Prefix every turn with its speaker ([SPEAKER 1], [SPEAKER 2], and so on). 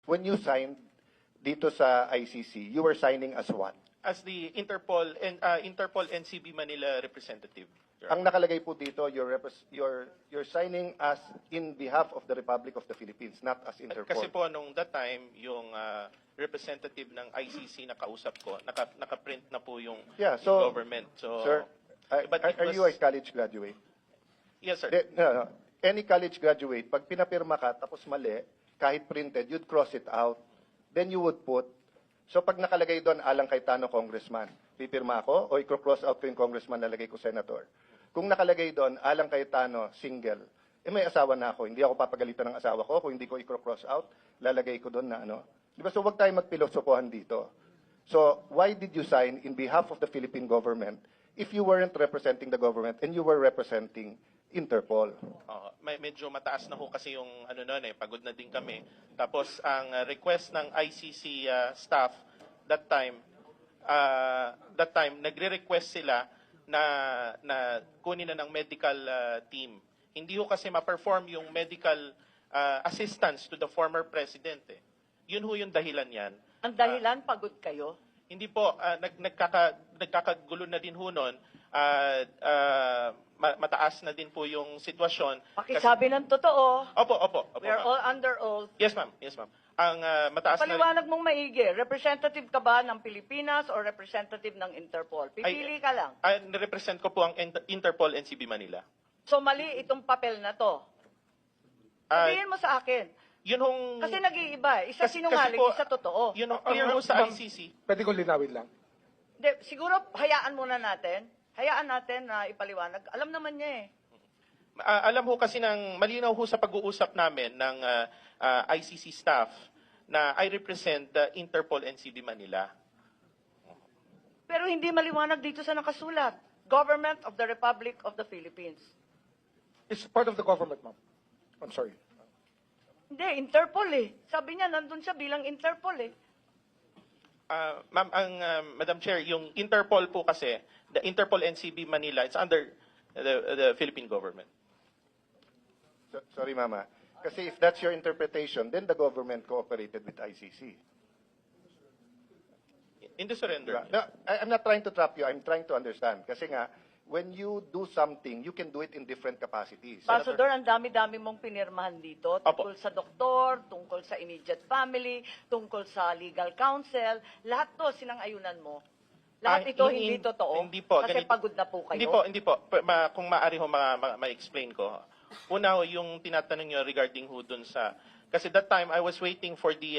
[SPEAKER 1] when you signed dito sa ICC, you were signing as what?
[SPEAKER 2] As the Interpol NCB Manila representative. Your
[SPEAKER 1] Ang nakalagay po dito, you're signing as in behalf of the Republic of the Philippines, not as Interpol.
[SPEAKER 2] Kasi po nung that time, yung representative ng ICC na kausap ko, naka-print na po yung,
[SPEAKER 1] Yeah,
[SPEAKER 2] yung
[SPEAKER 1] so,
[SPEAKER 2] government. So,
[SPEAKER 1] Sir,
[SPEAKER 2] but it
[SPEAKER 1] are you a
[SPEAKER 2] was-
[SPEAKER 1] college graduate?
[SPEAKER 2] Yes, sir.
[SPEAKER 1] No. Any college graduate, pag pinapirma ka tapos mali, kahit printed, you'd cross it out. Then you would put, so pag nakalagay doon, Alang Cayetano, congressman, pipirma ako o i-cross out ko yung congressman, nalagay ko senator. Kung nakalagay doon, Alang Cayetano, single, may asawa na ako, hindi ako papagalitan ng asawa ko, kung hindi ko i-cross out, lalagay ko doon na ano. Di ba? So wag tayo magpilosopohan dito. So why did you sign in behalf of the Philippine government if you weren't representing the government and you were representing Interpol?
[SPEAKER 2] Medyo mataas na ho kasi yung ano noon pagod na din kami. Tapos ang request ng ICC staff that time nagre-request sila na kunin na ng medical team. Hindi ho kasi ma-perform yung medical assistance to the former president. Yun ho yung dahilan yan.
[SPEAKER 3] Ang dahilan, pagod kayo?
[SPEAKER 2] Hindi po, nagkakagulo na din ho nun. Mataas na din po yung sitwasyon.
[SPEAKER 3] Pakisabi ng totoo.
[SPEAKER 2] Opo.
[SPEAKER 3] We are
[SPEAKER 2] ma'am.
[SPEAKER 3] all under oath.
[SPEAKER 2] Yes, ma'am. Ang mataas na...
[SPEAKER 3] Paliwanag mong maigi. Representative ka ba ng Pilipinas or representative ng Interpol? Pipili ka lang.
[SPEAKER 2] Nirepresent ko po ang Interpol NCB Manila.
[SPEAKER 3] So mali itong papel na to. Sabihin mo sa akin.
[SPEAKER 2] Yun hong...
[SPEAKER 3] Kasi nag-iiba. Isa sinungaling, isa totoo.
[SPEAKER 2] Yun hong clear ho sa ICC.
[SPEAKER 4] Pwede ko linawin lang.
[SPEAKER 3] Siguro hayaan muna natin. Hayaan natin na ipaliwanag. Alam naman niya
[SPEAKER 2] Alam ho kasi malinaw ho sa pag-uusap namin ng ICC staff na I represent the Interpol NCB Manila.
[SPEAKER 3] Pero hindi maliwanag dito sa nakasulat. Government of the Republic of the Philippines.
[SPEAKER 4] It's part of the government, ma'am. I'm sorry.
[SPEAKER 3] Hindi, Interpol Sabi niya, nandun siya bilang Interpol
[SPEAKER 2] Ma'am, Madam Chair, yung Interpol po kasi, the Interpol NCB Manila, it's under the Philippine government.
[SPEAKER 1] Sorry, Mama. Kasi if that's your interpretation, then the government cooperated with ICC.
[SPEAKER 2] In the surrender.
[SPEAKER 1] No, I'm not trying to trap you. I'm trying to understand. Kasi nga, when you do something, you can do it in different capacities.
[SPEAKER 3] Ambassador, ang dami-dami mong pinirmahan dito tungkol sa doktor, tungkol sa immediate family, tungkol sa legal counsel. Lahat to sinang-ayunan mo. Lahat ito hindi totoo.
[SPEAKER 2] Hindi po.
[SPEAKER 3] Kasi
[SPEAKER 2] ganito.
[SPEAKER 3] pagod na po kayo.
[SPEAKER 2] Hindi po. Kung maaari ho ma-explain ko. Una ho, yung tinatanong nyo regarding ho dun sa... Kasi that time, I was waiting for the